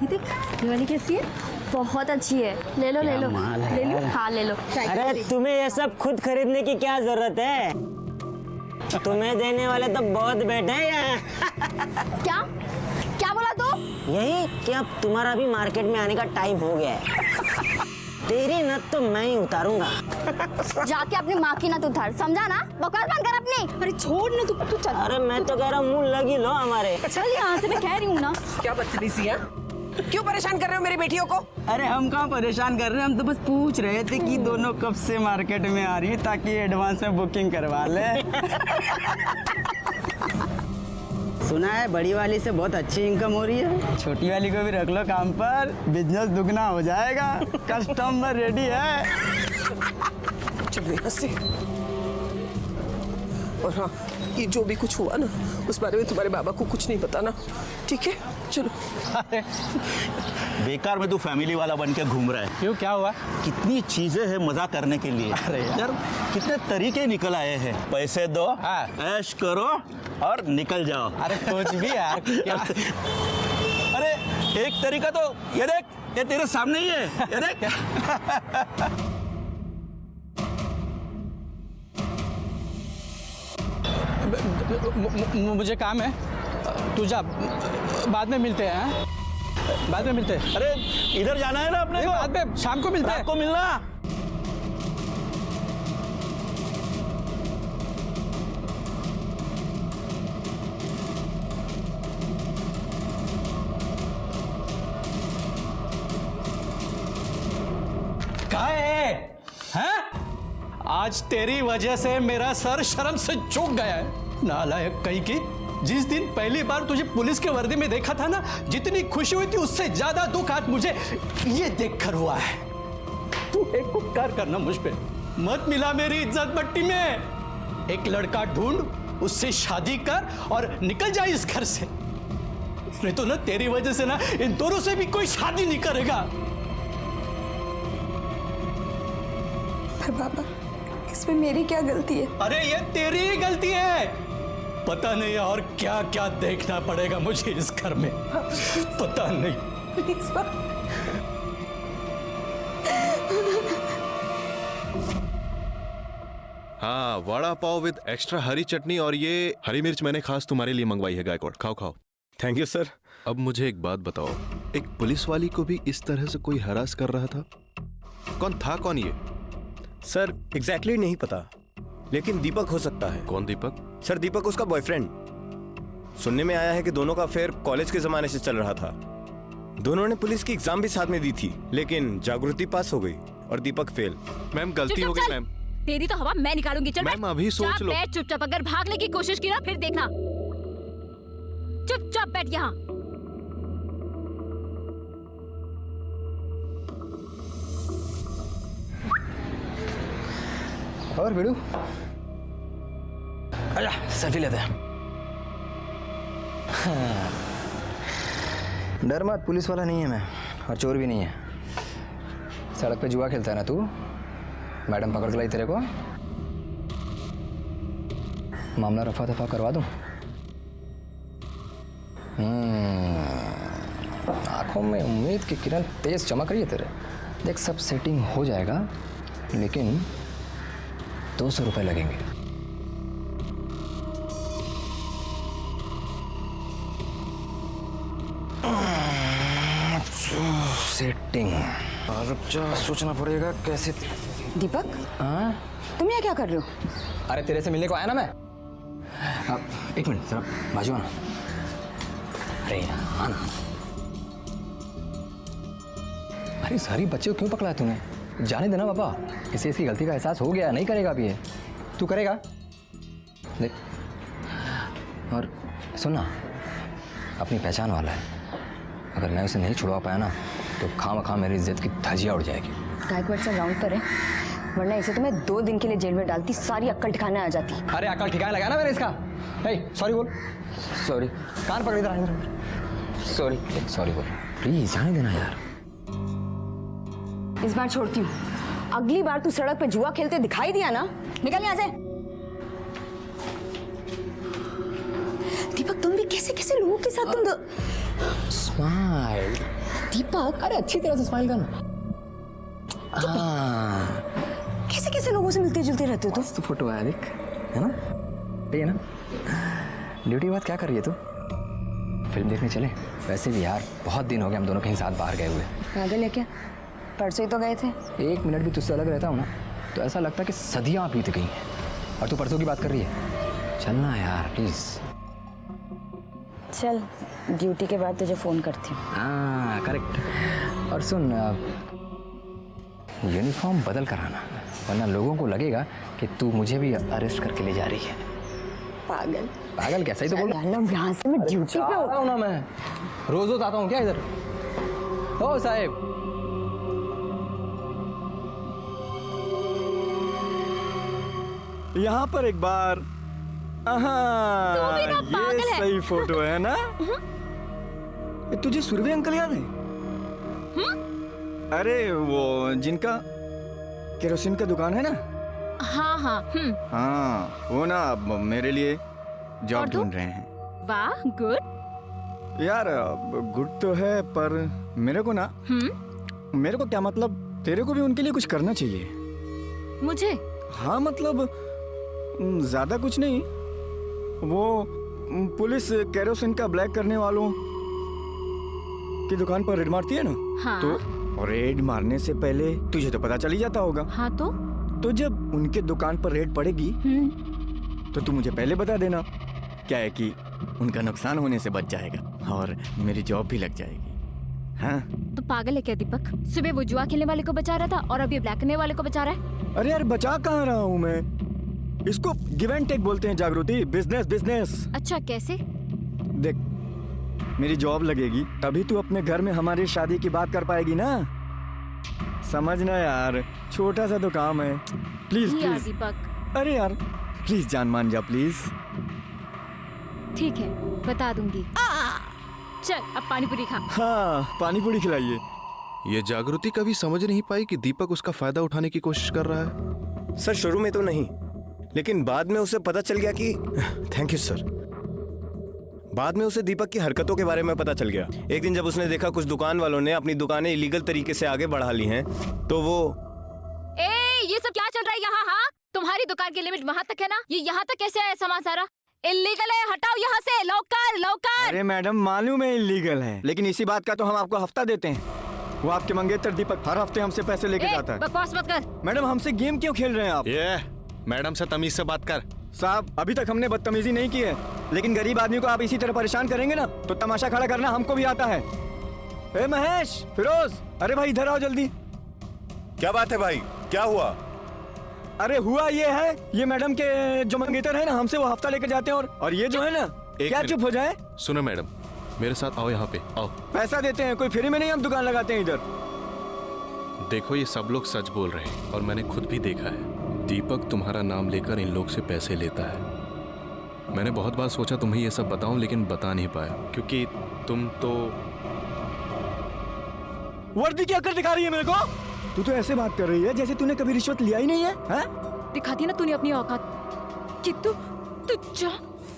ये देख, ये वाली कैसी है? बहुत अच्छी है, ले लो ले लो ले लो। हाँ ले लो। अरे तुम्हें ये सब खुद खरीदने की क्या जरूरत है? तुम्हें देने वाले तो बहुत बैठे हैं यहाँ। क्या क्या बोला तू? यही कि अब तुम्हारा भी मार्केट में आने का टाइम हो गया है। तेरी नत तो मैं ही उतारूंगा। जाके अपनी माँ की नत उतार, समझा ना? बकवास बंद कर अपनी। अरे छोड़ ना तू चल। अरे मैं तो कह रहा हूँ मुंह लगी लो हमारे। चल यहाँ से, मैं कह रही हूँ ना। क्या बदतमीजी है? क्यों परेशान कर रहे हो मेरी बेटियों को? अरे हम कहाँ परेशान कर रहे हैं, हम तो बस पूछ रहे थे कि दोनों कब से मार्केट में आ रही है ताकि एडवांस में बुकिंग करवा ले। सुना है बड़ी वाली से बहुत अच्छी इनकम हो रही है, छोटी वाली को भी रख लो काम पर, बिजनेस दुगना हो जाएगा। कस्टमर रेडी है। चलो यहाँ से। और हाँ, ये जो भी कुछ हुआ ना, उस बारे में तुम्हारे बाबा को कुछ नहीं बताना, ठीक है? चलो। अरे बेकार में तू फैमिली वाला बन के घूम रहा है। क्यों, क्या हुआ? कितनी चीजें हैं मजा करने के लिए। अरे यार कितने तरीके निकल आए हैं। पैसे दो, हाँ। ऐश करो और निकल जाओ। अरे कुछ भी यार, क्या? अरे एक तरीका तो ये देख, ये तेरे सामने ही है, ये देख। मुझे काम है, तू जा, बाद में मिलते हैं। हाँ? बाद में मिलते हैं। अरे इधर जाना है ना अपने को। बाद में शाम को मिलते हैं। रात को मिलना। कहाँ है? हैं? आज तेरी वजह से मेरा सर शर्म से झुक गया है। नालायक कहीं की, जिस दिन पहली बार तुझे पुलिस के वर्दी में देखा था ना, जितनी खुशी हुई थी उससे ज्यादा दुख आज मुझे ये देखकर हुआ है। तू एक उपकार करना मुझ पे, मत मिला मेरी इज्जत मट्टी में। एक लड़का ढूंढ, उससे शादी कर और निकल जा इस घर से। नहीं तो ना तेरी वजह से ना इन दोनों से भी कोई शादी नहीं करेगा। पर बाबा, इसमें मेरी क्या गलती है? अरे ये तेरी ही गलती है। पता नहीं और क्या क्या देखना पड़ेगा मुझे इस घर में, पता नहीं। प्लीज बाबा। हाँ, वड़ा पाव विद एक्स्ट्रा हरी चटनी और ये हरी मिर्च मैंने खास तुम्हारे लिए मंगवाई है गायकवाड़। खाओ खाओ। Thank you sir. अब मुझे एक बात बताओ, एक पुलिस वाली को भी इस तरह से कोई हरास कर रहा था? कौन था कौन ये? सर एग्जैक्टली नहीं पता, लेकिन दीपक हो सकता है। कौन दीपक? सर दीपक उसका बॉयफ्रेंड। सुनने में आया है कि दोनों का अफेयर कॉलेज के जमाने से चल रहा था। दोनों ने पुलिस की एग्जाम भी साथ में दी थी, लेकिन जागृति पास हो गई और दीपक फेल। मैम गलती हो गई मैम। तेरी तो हवा मैं निकालूंगी। चल मैम अभी सोच लो। बैठ चुपचाप, अगर भागने की कोशिश की ना फिर देखना। चुपचाप बैठ यहाँ। और वीडू, आजा सेल्फी लेते हैं। डर मत, पुलिस वाला नहीं है मैं और चोर भी नहीं है। सड़क पे जुआ खेलता है ना तू, मैडम पकड़ के लाई तेरे को। मामला रफा दफा करवा दूं। आंखों में उम्मीद की किरण तेज चमक रही है तेरे। देख सब सेटिंग हो जाएगा, लेकिन 200 रुपए लगेंगे। सेटिंग और सोचना पड़ेगा कैसे। दीपक, हाँ तुम यहाँ क्या कर रहे हो? अरे तेरे से मिलने को आया ना मैं। एक मिनट जरा बाजू आना। अरे आना। अरे सारी बच्चे को क्यों पकड़ा तूने? जाने देना पापा, इसे इसकी गलती का एहसास हो गया, नहीं करेगा अभी ये। तू करेगा देख। और सुनना, अपनी पहचान वाला है, अगर मैं उसे नहीं छुड़वा पाया ना तो खाम मेरी इज्जत की धजिया उड़ जाएगी। गायकवाड़ से राउंड पर है, वरना इसे तो मैं 2 दिन के लिए जेल में डालती, सारी अक्कल ठिकाने आ जाती। अरे अकल ठिकाने लगा ना मैंने इसका। सॉरी बोल। सॉरी, कान पकड़ इधर। सॉरी सॉरी बोल, प्लीज जाने देना यार। इस बार छोड़ती हूँ, अगली बार तू सड़क पे जुआ खेलते दिखाई दिया ना, निकल यहाँ से। दीपक, तुम भी कैसे कैसे लोगों के साथ तुम स्माइल। दीपक, अरे अच्छी तरह से स्माइल करना। हाँ, कैसे कैसे लोगों से मिलते जुलते रहते हो तुम? तो फोटो आया देख, है ना? ठीक है ना? ड्यूटी के बाद क्या कर रही है तू? फिल्म देखने चले? वैसे भी यार बहुत दिन हो गए हम दोनों कहीं साथ बाहर गए हुए। पागल है क्या? परसों ही तो गए थे। एक मिनट भी तुझसे अलग रहता हूँ ना तो ऐसा लगता है कि सदियाँ बीत गई हैं। और तू परसों की बात कर रही है? चलना यार प्लीज़। चल, ड्यूटी के बाद तुझे फ़ोन करती हूँ। हाँ करेक्ट। और सुन, यूनिफॉर्म बदल कर आना, वरना लोगों को लगेगा कि तू मुझे भी अरेस्ट करके ले जा रही है। पागल। पागल कैसा ही तो बोल रहा यार यहाँ से मैं ड्यूटी पे हूँ। हूँ ना मैं, रोज रोज आता हूँ क्या इधर? ओ साहेब, यहाँ पर एक बार। हाँ, ये सही फोटो है ना? तुझे सुरभि अंकल याद है? अरे वो जिनका केरोसिन का दुकान है ना? हाँ हाँ। हाँ, वो ना अब मेरे लिए जॉब ढूंढ रहे हैं। वाह, गुड। यार गुड तो है, पर मेरे को ना, मेरे को क्या मतलब, तेरे को भी उनके लिए कुछ करना चाहिए। मुझे? हाँ मतलब ज्यादा कुछ नहीं, वो पुलिस केरोसिन का ब्लैक करने वालों की दुकान पर रेड मारती है ना? हाँ। तो रेड मारने से पहले तुझे तो पता चल ही जाता होगा। हाँ तो जब उनके दुकान पर रेड पड़ेगी तो तू मुझे पहले बता देना। क्या है कि उनका नुकसान होने से बच जाएगा और मेरी जॉब भी लग जाएगी। हाँ तो पागल है क्या दीपक? सुबह वो जुआ खेलने वाले को बचा रहा था और अब ये ब्लैक करने वाले को बचा रहा है। अरे यार बचा कहाँ रहा हूँ मैं, इसको गिव एंड टेक बोलते हैं जागृति। Business business. अच्छा कैसे? देख, मेरी जॉब लगेगी तभी तू अपने घर में हमारी शादी की बात कर पाएगी ना। समझना यार, छोटा सा तो काम है। प्लीज यार प्लीज। दीपक। अरे यार प्लीज जान मान जा प्लीज। ठीक है, बता दूंगी। चल अब पानी पूरी खा। हाँ पानी पूरी खिलाइए। ये जागृति कभी समझ नहीं पाई कि दीपक उसका फायदा उठाने की कोशिश कर रहा है। सर शुरू में तो नहीं, लेकिन बाद में उसे पता चल गया कि थैंक यू सर। बाद में उसे दीपक की हरकतों के बारे में पता चल गया। एक दिन जब उसने देखा कुछ दुकान वालों ने अपनी दुकानें इलीगल तरीके से आगे बढ़ा ली हैं, तो वो ये सब क्या चल रहा है यहाँ? हाँ, तुम्हारी दुकान की लिमिट वहाँ तक है ना? ये यहाँ तक कैसे आया सामान सारा? इलीगल है, हटाओ यहाँ से, लौकर लौकर। अरे मैडम मालूम है इलीगल है, लेकिन इसी बात का तो हम आपको हफ्ता देते हैं। वो आपके मंगेतर दीपक हर हफ्ते हमसे पैसे लेके जाता है। बकवास मत कर। मैडम हमसे गेम क्यों खेल रहे हैं आप? ये मैडम से तमीज से बात कर। साहब अभी तक हमने बदतमीजी नहीं की है, लेकिन गरीब आदमी को आप इसी तरह परेशान करेंगे ना तो तमाशा खड़ा करना हमको भी आता है। ए महेश, फिरोज, अरे भाई इधर आओ जल्दी। क्या बात है भाई, क्या हुआ? अरे हुआ ये है, ये मैडम के जो मंगेतर है ना हमसे वो हफ्ता लेकर जाते हैं और ये जो है ना, क्या चुप हो जाए? सुनो मैडम, मेरे साथ आओ, यहाँ पे आओ। पैसा देते हैं, कोई फ्री में नहीं हम दुकान लगाते हैं इधर। देखो ये सब लोग सच बोल रहे हैं और मैंने खुद भी देखा है। दीपक तुम्हारा नाम लेकर इन लोग से पैसे लेता है। मैंने बहुत बार सोचा तुम्हें ये सब बताऊं, लेकिन बता नहीं पाया क्योंकि तुम तो वर्दी की अकड़ दिखा रही है मेरे को। तू तो ऐसे बात कर रही है जैसे तूने कभी रिश्वत लिया ही नहीं है, हैं? दिखाती ना तूने अपनी औकात कि तू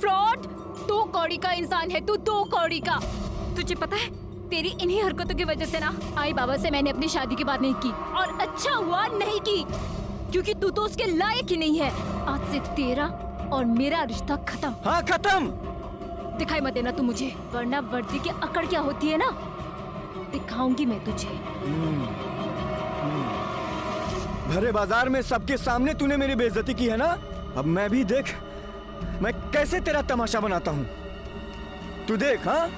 फ्रॉड, 2 कौड़ी का इंसान है तू, 2 कौड़ी का। तुझे पता है तेरी इन्हीं हरकतों की वजह से ना आई बाबा से मैंने अपनी शादी की बात नहीं की, और अच्छा हुआ नहीं की, क्योंकि तू तो उसके लायक ही नहीं है। आज से तेरा और मेरा रिश्ता खत्म। हाँ खत्म। दिखाई मत देना तू मुझे, वरना वर्दी की अकड़ क्या होती है ना दिखाऊंगी मैं तुझे। भरे बाजार में सबके सामने तूने मेरी बेइज्जती की है ना, अब मैं भी देख मैं कैसे तेरा तमाशा बनाता हूँ, तू देख। हाँ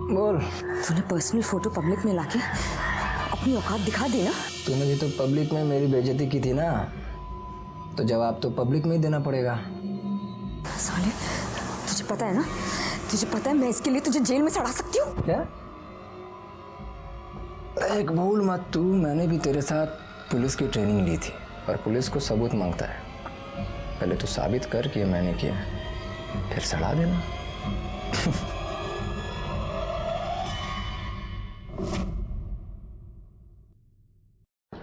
बोल। तूने पर्सनल फोटो पब्लिक में लाके अपनी औकात दिखा दी ना। तूने भी तो पब्लिक में मेरी बेइज्जती की थी ना, तो जवाब तो पब्लिक में ही देना पड़ेगा। साले, तुझे पता है ना, तुझे पता है मैं इसके लिए तुझे जेल में चढ़ा सकती हूँ। क्या? एक भूल मत तू, मैंने भी तेरे साथ पुलिस की ट्रेनिंग ली थी। और पुलिस को सबूत मांगता है। पहले तो साबित कर कि ये मैंने किया, फिर सड़ा देना।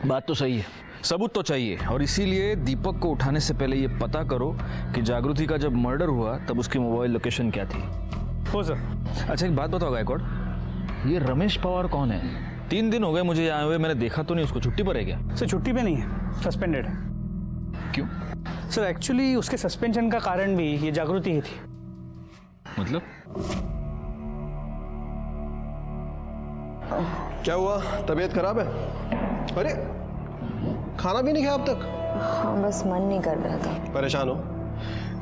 बात तो सही है, सबूत तो चाहिए, और इसीलिए दीपक को उठाने से पहले ये पता करो कि जागृति का जब मर्डर हुआ तब उसकी मोबाइल लोकेशन क्या थी। हो सर। अच्छा एक बात बताओ गायकवाड़, ये रमेश पवार कौन है? 3 दिन हो गए मुझे यहाँ हुए, मैंने देखा तो नहीं उसको। छुट्टी पर है क्या? सर छुट्टी पे नहीं है, सस्पेंडेड है। क्यों? सर एक्चुअली उसके सस्पेंशन का कारण भी ये जागृति ही थी। मतलब? क्या हुआ, तबीयत खराब है? अरे खाना भी नहीं खाया अब तक? हाँ बस मन नहीं कर रहा था। परेशान हो?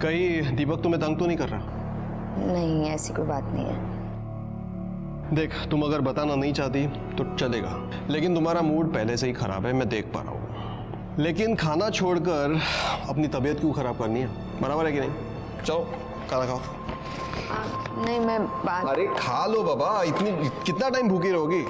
कहीं दीपक तुम्हें तंग तो नहीं कर रहा? नहीं ऐसी कोई बात नहीं है। देख तुम अगर बताना नहीं चाहती तो चलेगा, लेकिन तुम्हारा मूड पहले से ही खराब है, मैं देख पा रहा हूँ। लेकिन खाना छोड़कर अपनी तबीयत क्यों खराब करनी है? बराबर है कि नहीं? चलो खाना खाओ। नहीं मैं बात। अरे खा लो बाबा, इतनी कितना टाइम भूखी रहोगी?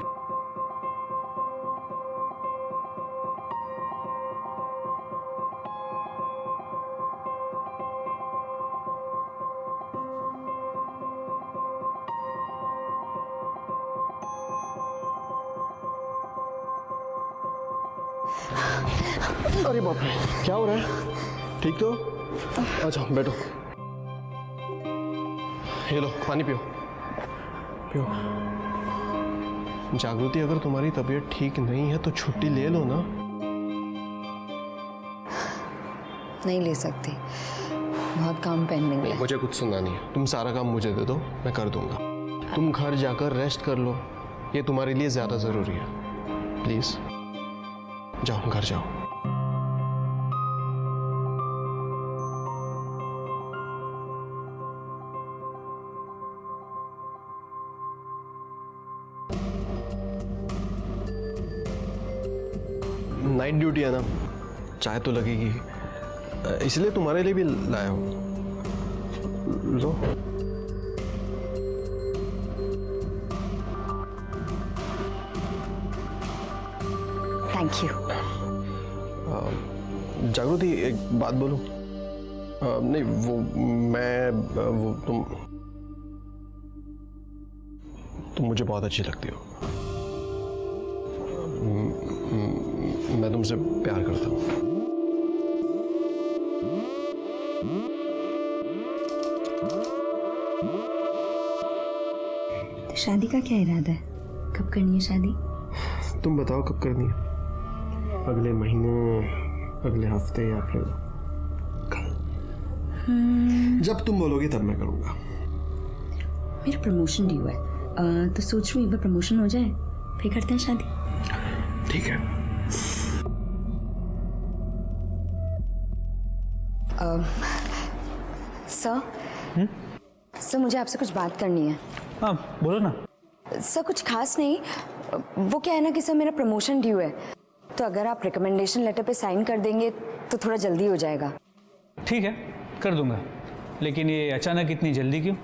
अरे बाप रे, क्या हो रहा है? ठीक तो? अच्छा बैठो, ये लो पानी पियो। पियो। जागृति अगर तुम्हारी तबीयत ठीक नहीं है तो छुट्टी ले लो ना। नहीं ले सकती, बहुत काम पेंडिंग है। मुझे कुछ सुनना नहीं है, तुम सारा काम मुझे दे दो, मैं कर दूंगा। तुम घर जाकर रेस्ट कर लो, ये तुम्हारे लिए ज्यादा जरूरी है। प्लीज जाओ, घर जाओ। नाइट ड्यूटी है ना, चाय तो लगेगी, इसलिए तुम्हारे लिए भी लाया हूं। लो। Thank you. जागृति एक बात बोलूं? नहीं वो तुम मुझे बहुत अच्छी लगती हो। मैं तुमसे प्यार करता हूँ। तो शादी का क्या इरादा है? कब करनी है शादी? तुम बताओ कब करनी है? अगले महीने, अगले हफ्ते या फिर कल? जब तुम बोलोगी तब मैं करूँगा। मेरा प्रमोशन ड्यू है, तो सोच रही हूँ एक बार प्रमोशन हो जाए फिर करते हैं शादी। ठीक है। सर मुझे आपसे कुछ बात करनी है। हाँ बोलो ना। सर कुछ खास नहीं, वो क्या है ना कि सर मेरा प्रमोशन ड्यू है, तो अगर आप रिकमेंडेशन लेटर पे साइन कर देंगे तो थोड़ा जल्दी हो जाएगा। ठीक है कर दूंगा, लेकिन ये अचानक इतनी जल्दी क्यों?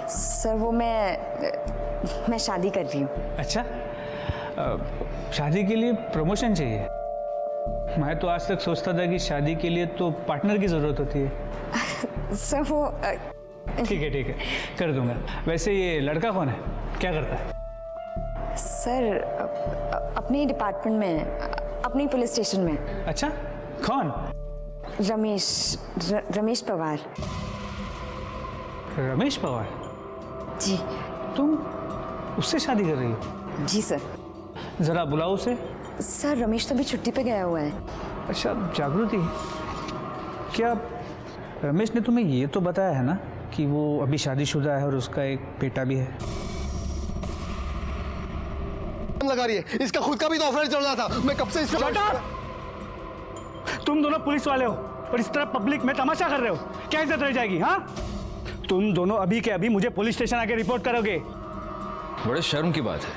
सर वो मैं शादी कर रही हूँ। अच्छा, शादी के लिए प्रमोशन चाहिए? मैं तो आज तक सोचता था कि शादी के लिए तो पार्टनर की जरूरत होती है। सर वो ठीक है कर दूंगा। वैसे ये लड़का कौन है, क्या करता है? सर अपने डिपार्टमेंट में, अपनी पुलिस स्टेशन में। अच्छा कौन? रमेश पवार। रमेश पवार? जी। तुम उससे शादी कर रही हो? जी सर। जरा बुलाओ उसे। सर रमेश तो अभी छुट्टी पे गया हुआ है। अच्छा जागृति, क्या रमेश ने तुम्हें ये तो बताया है ना कि वो अभी शादीशुदा है और उसका एक बेटा भी है? लगा रही है, इसका खुद का भी तो ऑफर चल रहा था, मैं कब से इसका। तुम दोनों पुलिस वाले हो और इस तरह पब्लिक में तमाशा कर रहे हो, क्या इज्जत रह जाएगी? हाँ तुम दोनों अभी के अभी मुझे पुलिस स्टेशन आके रिपोर्ट करोगे। बड़े शर्म की बात है,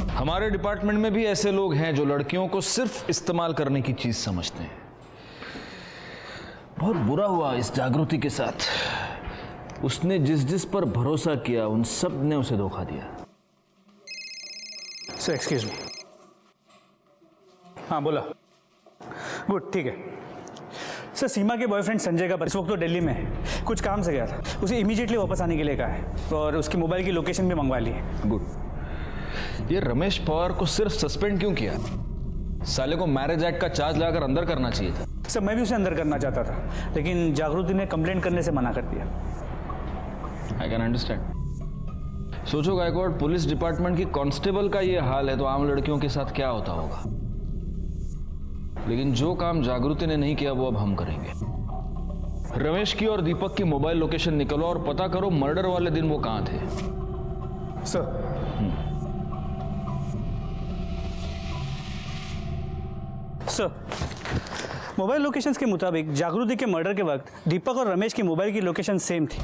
हमारे डिपार्टमेंट में भी ऐसे लोग हैं जो लड़कियों को सिर्फ इस्तेमाल करने की चीज समझते हैं। बहुत बुरा हुआ इस जागृति के साथ, उसने जिस पर भरोसा किया उन सब ने उसे धोखा दिया। Sir excuse me. हाँ बोला। गुड, ठीक है सर। सीमा के बॉयफ्रेंड संजय का इस वक्त तो दिल्ली में है, कुछ काम से गया था, उसे इमीडिएटली वापस आने के लिए कहा है और उसकी मोबाइल की लोकेशन भी मंगवा ली है। गुड। ये रमेश पवार को सिर्फ सस्पेंड क्यों किया? साले को मैरिज एक्ट का चार्ज लगाकर अंदर करना चाहिए था। सर मैं भी उसे अंदर करना चाहता था, लेकिन जागृति ने कंप्लेंट करने से मना कर दिया। I can understand. सोचो गायकवाड़, पुलिस डिपार्टमेंट की कांस्टेबल का ये हाल है तो आम लड़कियों के साथ क्या होता होगा। लेकिन जो काम जागृति ने नहीं किया वो अब हम करेंगे। रमेश की और दीपक की मोबाइल लोकेशन निकलो और पता करो मर्डर वाले दिन वो कहां थे। सर मोबाइल लोकेशंस के मुताबिक जागृति के मर्डर के वक्त दीपक और रमेश की मोबाइल की लोकेशन सेम थी।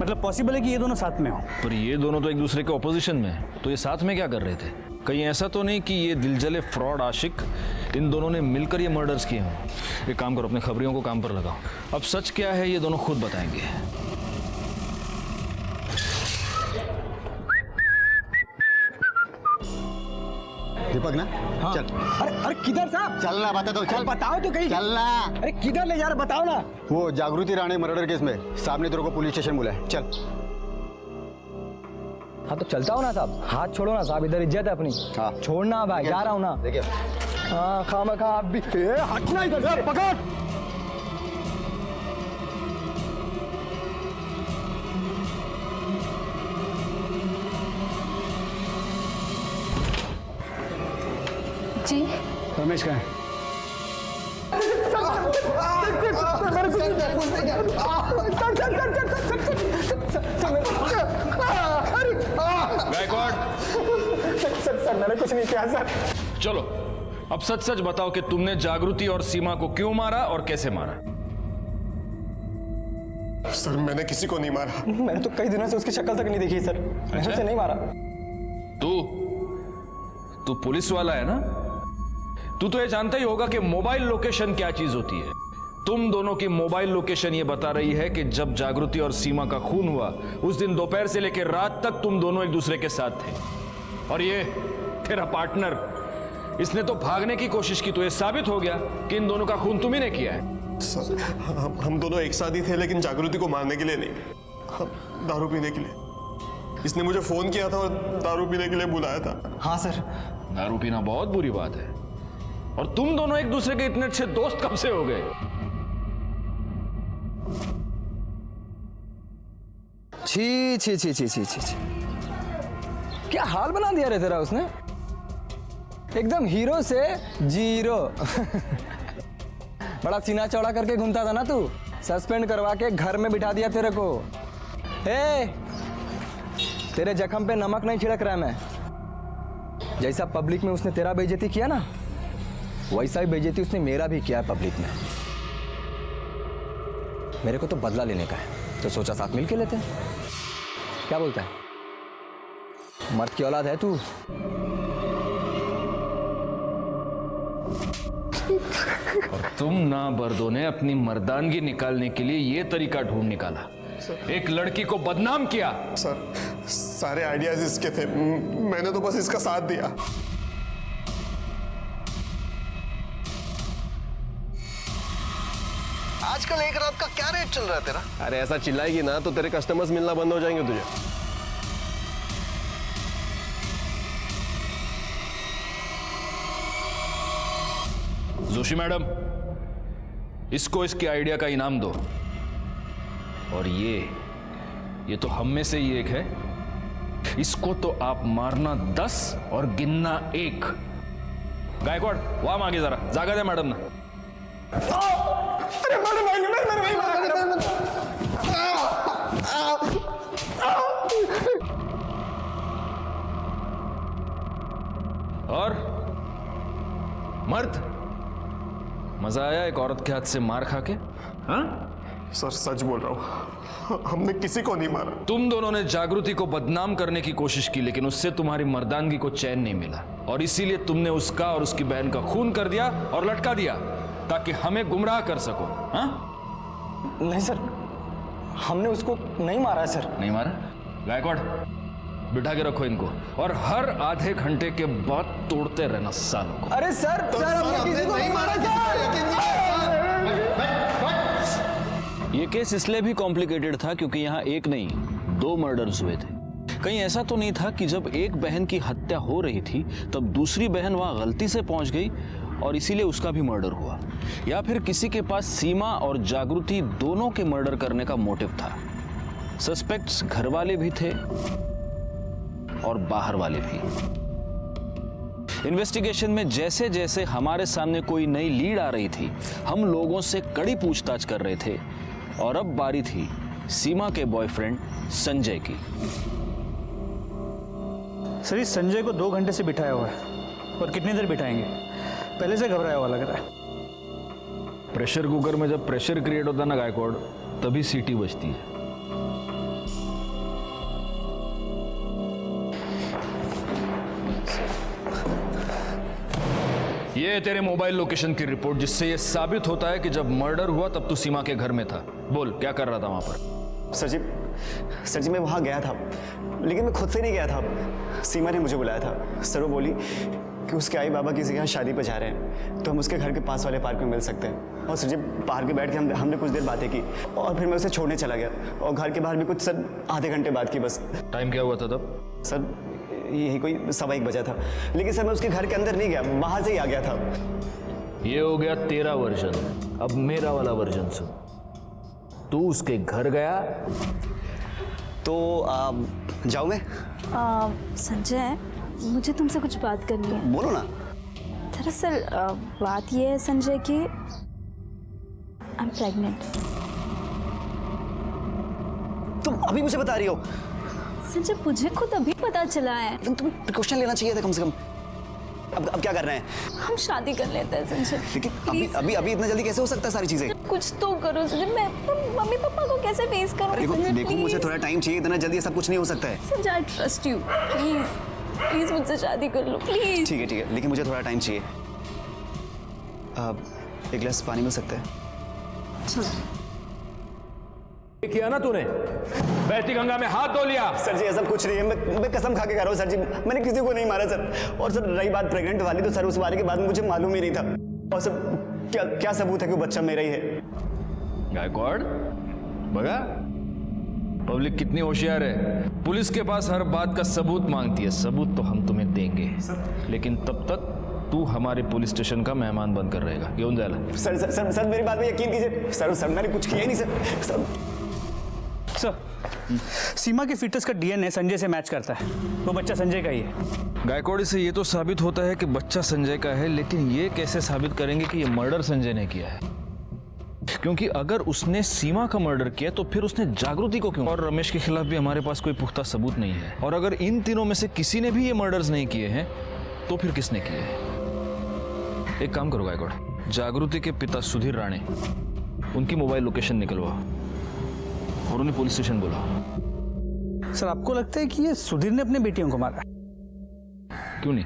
मतलब पॉसिबल है कि ये दोनों साथ में हो। पर ये दोनों तो एक दूसरे के ऑपोजिशन में है, तो ये साथ में क्या कर रहे थे? कहीं ऐसा तो नहीं कि ये दिलजले फ्रॉड आशिक इन दोनों ने मिलकर ये मर्डर्स किए हों? एक काम करो, अपने खबरियों को काम पर लगाओ। अब सच क्या है ये दोनों खुद बताएंगे। दीपक ना, हाँ। चल। अरे किधर साहब? चलना, बता दो, चल। बताओ तो कहीं। चलना। अरे किधर ले जा रहे, बताओ ना। वो जागृति राणे मर्डर केस में साहब ने तेरे को पुलिस स्टेशन बुलाया, चल। हाँ तो चलता हूँ ना साहब, हाथ छोड़ो ना साहब, इधर इज्जत है अपनी। हाँ छोड़ना भाई, जा रहा हूँ ना। देखिए हाँ खामखा आप भी हटना इधर से, पकड़। जी रमेश कहाँ है? गायकवाड़, सर मैंने कुछ नहीं किया सर। चलो अब सच सच बताओ कि तुमने जागृति और सीमा को क्यों मारा और कैसे मारा? सर मैंने किसी को नहीं मारा। मैंने तो कई दिनों से उसकी शक्ल तक नहीं देखी सर। मैंने उसे नहीं मारा। तू पुलिस वाला है ना? तू तो ये जानता ही होगा कि मोबाइल लोकेशन क्या चीज होती है। तुम दोनों की मोबाइल लोकेशन ये बता रही है कि जब जागृति और सीमा का खून हुआ उस दिन दोपहर से लेकर रात तक तुम दोनों एक दूसरे के साथ थे। और ये तेरा पार्टनर, इसने तो भागने की कोशिश की, तो ये साबित हो गया कि इन दोनों का खून तुम्ही ने किया है। सर हम दोनों एक साथ ही थे, लेकिन जागृति को मारने के लिए नहीं, दारू पीने के लिए। इसने मुझे फोन किया था और दारू पीने के लिए बुलाया था। हाँ सर। दारू पीना बहुत बुरी बात है, और तुम दोनों एक दूसरे के इतने अच्छे दोस्त कब से हो गए? छी छी छी छी छी छी, क्या हाल बना दिया रे तेरा उसने, एकदम हीरो से जीरो। बड़ा सीना चौड़ा करके घूमता था ना तू, सस्पेंड करवा के घर में बिठा दिया तेरे को। हे, तेरे जख्म पे नमक नहीं छिड़क रहा मैं। जैसा पब्लिक में उसने तेरा बेइज्जती किया ना, वैसा ही बेइज्जती उसने मेरा भी किया है पब्लिक में। मेरे को तो बदला लेने का है, तो सोचा साथ मिल के लेते हैं। क्या बोलता है? मर्द की औलाद है तू। और तुम ना बर्दों ने अपनी मर्दानगी निकालने के लिए ये तरीका ढूंढ निकाला, एक लड़की को बदनाम किया। सर सारे आइडियाज इसके थे, मैंने तो बस इसका साथ दिया। आजकल एक रात का क्या रेट चल रहा है तेरा? अरे ऐसा चिल्लाएगी ना तो तेरे कस्टमर्स मिलना बंद हो जाएंगे तुझे। जोशी मैडम, इसको इसके आइडिया का इनाम दो। और ये तो हम में से ही एक है, इसको तो आप मारना 10 और गिनना 1। गायकवाड़ वहां आगे जरा, जागा दे मैडम ना। और मर्द, मजा आया एक औरत के हाथ से मार खा के? हाँ सर सच बोल रहा हूं, हमने किसी को नहीं मारा। तुम दोनों ने जागृति को बदनाम करने की कोशिश की, लेकिन उससे तुम्हारी मर्दानगी को चैन नहीं मिला, और इसीलिए तुमने उसका और उसकी बहन का खून कर दिया और लटका दिया ताकि हमें गुमराह कर सको। हाँ? नहीं सर, हमने उसको नहीं मारा है सर। नहीं मारा? गायकवाड़ बिठा के रखो इनको और हर आधे घंटे के बाद तोड़ते रहना सालों को। अरे सर हमने किसी को नहीं मारा सर। ये केस इसलिए भी कॉम्प्लिकेटेड था क्योंकि यहाँ एक नहीं 2 मर्डर्स हुए थे। कहीं ऐसा तो नहीं था कि जब एक बहन की हत्या हो रही थी तब दूसरी बहन वहां गलती से पहुंच गई और इसीलिए उसका भी मर्डर हुआ, या फिर किसी के पास सीमा और जागृति दोनों के मर्डर करने का मोटिव था। सस्पेक्ट्स घर वाले भी थे और बाहर वाले भी। इन्वेस्टिगेशन में जैसे जैसे हमारे सामने कोई नई लीड आ रही थी, हम लोगों से कड़ी पूछताछ कर रहे थे और अब बारी थी सीमा के बॉयफ्रेंड संजय की। सर इस संजय को 2 घंटे से बिठाया हुआ है और कितनी देर बिठाएंगे? पहले से घबराया हुआ लग रहा है। प्रेशर कुकर में जब प्रेशर क्रिएट होता है ना गायकवाड़, तभी सीटी बजती है। ये है तेरे मोबाइल लोकेशन की रिपोर्ट जिससे ये साबित होता है कि जब मर्डर हुआ तब तू सीमा के घर में था। बोल क्या कर रहा था वहां पर? सर जी मैं वहाँ गया था, लेकिन मैं खुद से नहीं गया था। सीमा ने मुझे बुलाया था। सर वो बोली कि उसके आई बाबा किसी के यहाँ शादी पर जा रहे हैं, तो हम उसके घर के पास वाले पार्क में मिल सकते हैं। और सर जी पार्क में बैठ के हमने कुछ देर बातें की और फिर मैं उसे छोड़ने चला गया और घर के बाहर भी कुछ सर आधे घंटे बाद की बस। टाइम क्या हुआ था तब? सर यही कोई 1:15 बजा था, लेकिन सर मैं उसके घर के अंदर नहीं गया, बाहर से ही आ गया था। ये हो गया तेरा वर्जन, अब मेरा वाला वर्जन सुन। तू उसके घर गया तो जाऊँ मैं? संजय मुझे तुमसे कुछ बात करनी है। बोलो ना। दरअसल बात ये है संजय कि आई एम प्रेग्नेंट। तुम अभी मुझे बता रही हो? संजय मुझे खुद अभी पता चला है। तुम्हें प्रिकॉशन लेना चाहिए था कम से कम। अब क्या कर रहे हैं? हम शादी कर लेते हैं संजय। लेकिन अभी इतना जल्दी कैसे हो सकता है सारी चीजें? कुछ तो करो संजय। मैं मम्मी पापा को कैसे फेस करूं? देखो मुझे थोड़ा टाइम चाहिए, इतना जल्दी सब कुछ नहीं हो सकता है। Sanjay I trust you, please मुझसे शादी कर लो प्लीज। ठीक है, लेकिन मुझे थोड़ा टाइम चाहिए। एक गिलास पानी मिल सकता है? किया ना तूने? बहती गंगा में हाथ धो लिया? सर जी ऐसा कुछ नहीं है, मैं कसम खा के कह रहा हूँ सर जी, मैंने किसी को नहीं मारा सर। और सर रही बात प्रेग्नेंट वाली, तो सर उस बारे के बाद मुझे मालूम ही नहीं था। और सर क्या सबूत है कि वो बच्चा मेरा ही है? गायकवाड़ बगा पब्लिक कितनी होशियार है। पुलिस के पास हर बात का सबूत मांगती है। सबूत तो हम तुम्हें देंगे, लेकिन तब तक तू हमारे पुलिस स्टेशन का मेहमान बनकर रहेगा। क्यों जाला? सर मेरी बात में यकीन कीजिए। सर मैंने कुछ किया ही नहीं सर। सर सीमा के फीटस का डीएनए संजय से मैच करता है, वो बच्चा संजय का ही है। गायकवाड़ से ये तो साबित होता है कि बच्चा संजय का है, लेकिन ये कैसे साबित करेंगे कि ये मर्डर संजय ने किया है? क्योंकि अगर उसने सीमा का मर्डर किया तो फिर उसने जागृति को क्यों? और रमेश के खिलाफ भी हमारे पास कोई पुख्ता सबूत नहीं है। और अगर इन तीनों में से किसी ने भी ये मर्डर्स नहीं किए हैं तो फिर किसने किए हैं? एक काम करो गायकवाड़, जागृति के पिता सुधीर राणे, उनकी मोबाइल लोकेशन निकलवा और उन्हें पुलिस स्टेशन बुलाओ। सर आपको लगता है कि ये सुधीर ने अपनी बेटियों को मारा? क्यों नहीं,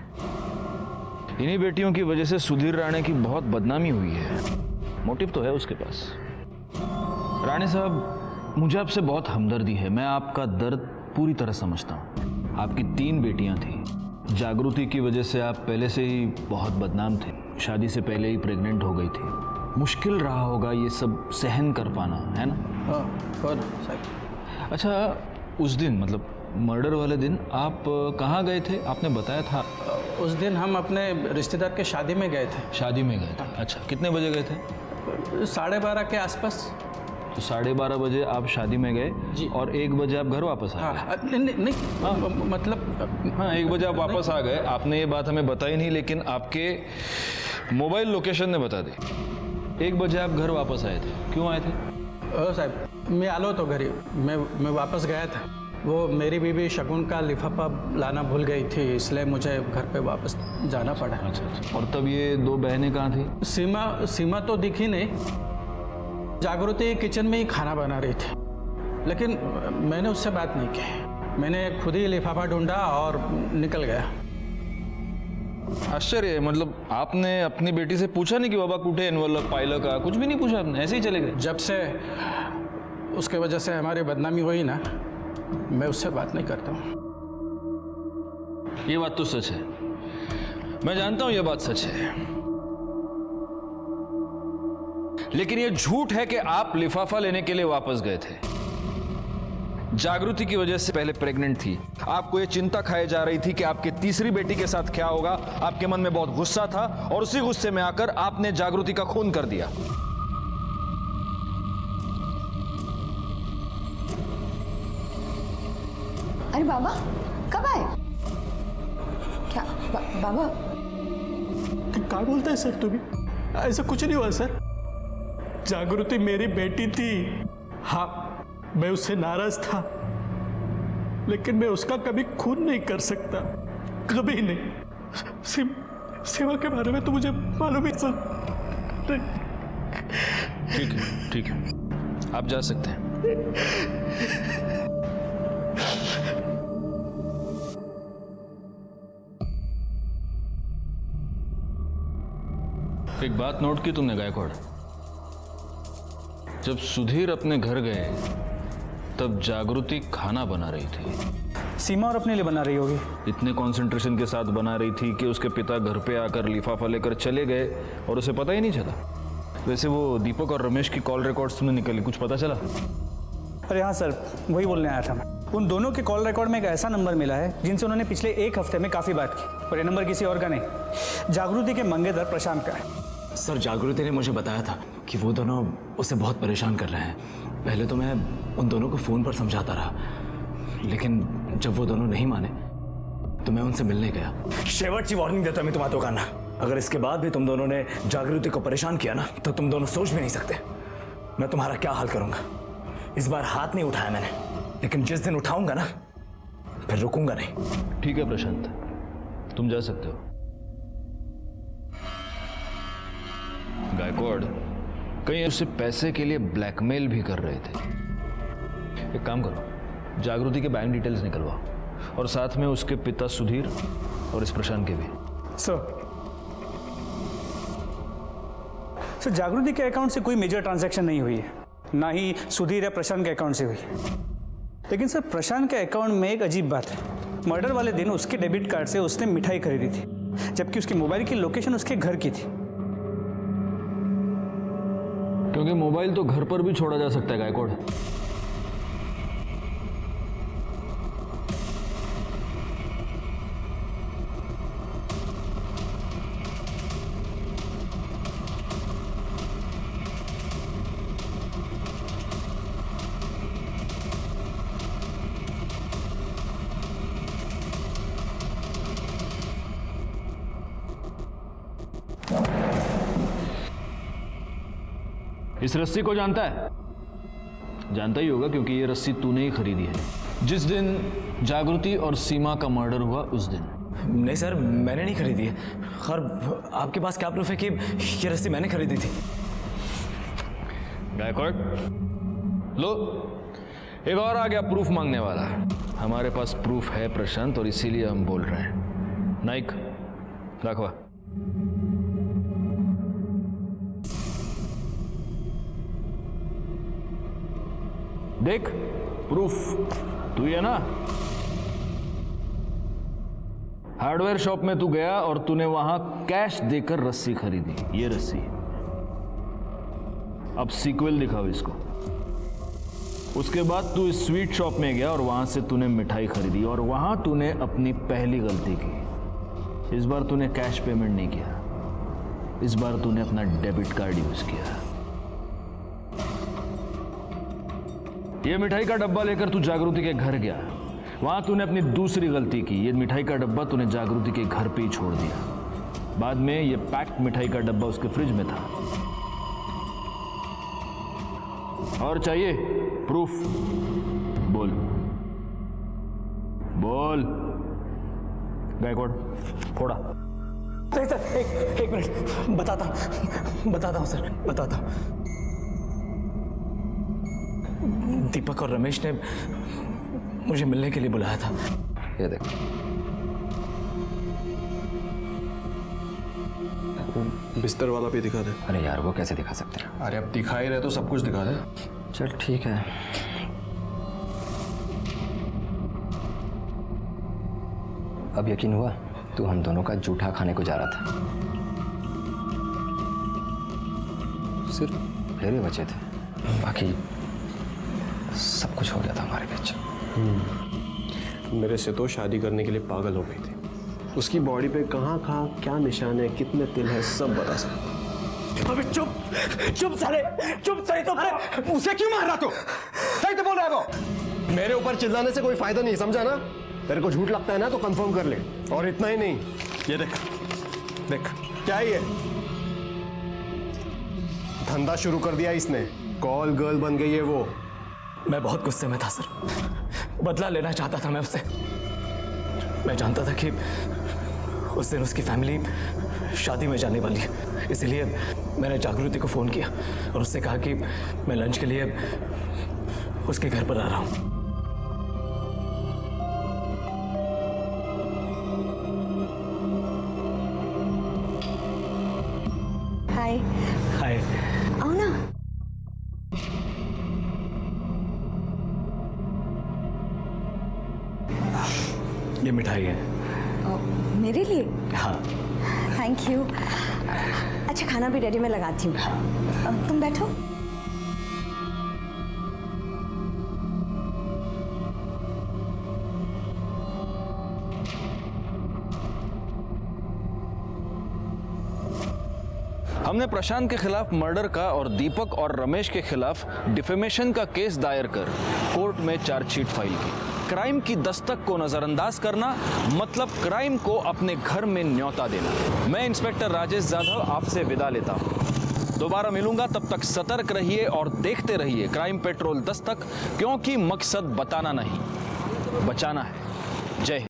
इन्हीं बेटियों की वजह से सुधीर राणे की बहुत बदनामी हुई है। मोटिव तो है उसके पास। राणे साहब मुझे आपसे बहुत हमदर्दी है, मैं आपका दर्द पूरी तरह समझता हूँ। आपकी 3 बेटियां थी, जागृति की वजह से आप पहले से ही बहुत बदनाम थे, शादी से पहले ही प्रेग्नेंट हो गई थी। मुश्किल रहा होगा ये सब सहन कर पाना, है ना? अच्छा उस दिन मतलब मर्डर वाले दिन आप कहाँ गए थे? आपने बताया था। उस दिन हम अपने रिश्तेदार के शादी में गए थे। शादी में गए थे? अच्छा कितने बजे गए थे? 12:30 के आसपास। तो 12:30 बजे आप शादी में गए जी, और 1 बजे आप घर वापस आ गए? हाँ, नहीं मतलब हाँ 1 बजे आप वापस आ गए। आपने ये बात हमें बताई नहीं, लेकिन आपके मोबाइल लोकेशन ने बता दी। 1 बजे आप घर वापस आए थे, क्यों आए थे? साहब मैं आलो तो घरी मैं वापस गया था। वो मेरी बीवी शगुन का लिफाफा लाना भूल गई थी, इसलिए मुझे घर पे वापस जाना पड़ा। अच्छा। और तब ये 2 बहनें कहाँ थी? सीमा तो दिखी नहीं, जागृति किचन में ही खाना बना रही थी, लेकिन मैंने उससे बात नहीं की। मैंने खुद ही लिफाफा ढूंढा और निकल गया। आश्चर्य है, मतलब आपने अपनी बेटी से पूछा नहीं कि बाबा कुठे एनवलप पाइल का? कुछ भी नहीं पूछा आपने, ऐसे ही चले गए? जब से उसके वजह से हमारी बदनामी हुई ना, मैं उससे बात नहीं करता हूँ। ये बात तो सच है, मैं जानता हूं ये बात सच है, लेकिन ये झूठ है कि आप लिफाफा लेने के लिए वापस गए थे। जागृति की वजह से पहले प्रेग्नेंट थी, आपको ये चिंता खाई जा रही थी कि आपकी तीसरी बेटी के साथ क्या होगा। आपके मन में बहुत गुस्सा था और उसी गुस्से में आकर आपने जागृति का खून कर दिया। अरे बाबा कब आए? क्या बाबा? क्या बोलता है सर? तुम्हें ऐसा कुछ नहीं हुआ सर। जागृति मेरी बेटी थी। हाँ, मैं उससे नाराज था, लेकिन मैं उसका कभी खून नहीं कर सकता, कभी नहीं। सीमा के बारे में तो मुझे मालूम ही सर। ठीक है, ठीक है, आप जा सकते हैं। एक बात नोट की तुमने गायकवाड़, जब सुधीर अपने घर गए तब जागृति खाना बना रही थी। सीमा और अपने लिए बना रही होगी। इतने कंसंट्रेशन के साथ बना रही थी कि उसके पिता घर पे आकर लिफाफा लेकर चले गए और उसे पता ही नहीं चला। वैसे वो दीपक और रमेश की कॉल रिकॉर्ड्स तुमने निकली, कुछ पता चला? अरे हाँ सर, वही बोलने आया था मैं। उन दोनों के कॉल रिकॉर्ड में एक ऐसा नंबर मिला है जिनसे उन्होंने पिछले एक हफ्ते में काफ़ी बात की, और ये नंबर किसी और का नहीं, जागृति के मंगेतर प्रशांत का है। सर, जागृति ने मुझे बताया था कि वो दोनों उसे बहुत परेशान कर रहे हैं। पहले तो मैं उन दोनों को फ़ोन पर समझाता रहा, लेकिन जब वो दोनों नहीं माने तो मैं उनसे मिलने गया। शेवटची वार्निंग देता मैं तुम्हारा दोकाना, अगर इसके बाद भी तुम दोनों ने जागृति को परेशान किया ना तो तुम दोनों सोच भी नहीं सकते मैं तुम्हारा क्या हाल करूंगा। इस बार हाथ नहीं उठाया मैंने, लेकिन जिस दिन उठाऊंगा ना फिर रुकूंगा नहीं। ठीक है प्रशांत, तुम जा सकते हो। गायकवाड़ कहीं उसे पैसे के लिए ब्लैकमेल भी कर रहे थे। एक काम करो, जागृति के बैंक डिटेल्स निकलवाओ और साथ में उसके पिता सुधीर और इस प्रशांत के भी। सर, जागृति के अकाउंट से कोई मेजर ट्रांजैक्शन नहीं हुई है, ना ही सुधीर या प्रशांत के अकाउंट से हुई। लेकिन सर, प्रशांत के अकाउंट में एक अजीब बात है। मर्डर वाले दिन उसके डेबिट कार्ड से उसने मिठाई खरीदी थी, जबकि उसकी मोबाइल की लोकेशन उसके घर की थी। क्योंकि मोबाइल तो घर पर भी छोड़ा जा सकता है गायकवाड़। इस रस्सी को जानता है? जानता ही होगा, क्योंकि ये रस्सी तूने ही खरीदी है जिस दिन जागृति और सीमा का मर्डर हुआ उस दिन। नहीं सर, मैंने नहीं खरीदी है। खैर, आपके पास क्या प्रूफ है कि ये रस्सी मैंने खरीदी थी? गायकवाड़, लो एक और आ गया प्रूफ मांगने वाला। हमारे पास प्रूफ है प्रशांत, और इसीलिए हम बोल रहे हैं। नाइक, दाखवा। देख, प्रूफ तू ही है ना? हार्डवेयर शॉप में तू गया और तूने वहां कैश देकर रस्सी खरीदी, ये रस्सी। अब सीक्वल दिखाओ इसको। उसके बाद तू इस स्वीट शॉप में गया और वहां से तूने मिठाई खरीदी, और वहां तूने अपनी पहली गलती की। इस बार तूने कैश पेमेंट नहीं किया, इस बार तूने अपना डेबिट कार्ड यूज किया। ये मिठाई का डब्बा लेकर तू जागृति के घर गया, वहां तूने अपनी दूसरी गलती की। ये मिठाई का डब्बा तूने जागृति के घर पे ही छोड़ दिया। बाद में ये पैक्ड मिठाई का डब्बा उसके फ्रिज में था। और चाहिए प्रूफ? बोल बोल गायकवाड़, फोड़ा। नहीं सर, एक मिनट, बताता हूँ सर, बताता हूँ। दीपक और रमेश ने मुझे मिलने के लिए बुलाया था। ये देख, बिस्तर वाला भी दिखा दे। अरे यार, वो कैसे दिखा सकते हैं? अरे अब दिखा ही रहे तो सब कुछ दिखा दे। चल ठीक है। अब यकीन हुआ तू हम दोनों का जूठा खाने को जा रहा था। सिर्फ फेरे बचे थे, बाकी सब कुछ हो गया था हमारे बीच। मेरे से तो शादी करने के लिए पागल हो गई थी। उसकी बॉडी पे कहाँ कहाँ क्या निशान है, कितने तिल है, सब बता सकता। अबे चुप चुप साले, चुप। सही तो उसे क्यों मार रहा तू? सही तो बोल रहा है वो। मेरे ऊपर चिल्लाने से कोई फायदा नहीं, समझा ना? तेरे को झूठ लगता है ना तो कंफर्म कर ले। और इतना ही नहीं, ये देख देख क्या है ये, धंधा शुरू कर दिया इसने, कॉल गर्ल बन गई है वो। मैं बहुत गुस्से में था सर, बदला लेना चाहता था मैं उससे। मैं जानता था कि उस दिन उसकी फैमिली शादी में जाने वाली है, इसलिए मैंने जागृति को फ़ोन किया और उससे कहा कि मैं लंच के लिए उसके घर पर आ रहा हूँ। हाय। हाय। आओ ना। ये मिठाई है। मेरे लिए? हाँ। Thank you. अच्छा खाना भी रेडी, मैं लगाती हूँ। अब तुम बैठो। हमने प्रशांत के खिलाफ मर्डर का और दीपक और रमेश के खिलाफ डिफेमेशन का केस दायर कर कोर्ट में चार्जशीट फाइल की। क्राइम की दस्तक को नजरअंदाज करना मतलब क्राइम को अपने घर में न्योता देना। मैं इंस्पेक्टर राजेश जाधव आपसे विदा लेता हूं। दोबारा मिलूंगा, तब तक सतर्क रहिए और देखते रहिए क्राइम पेट्रोल दस्तक, क्योंकि मकसद बताना नहीं, बचाना है। जय हिंद।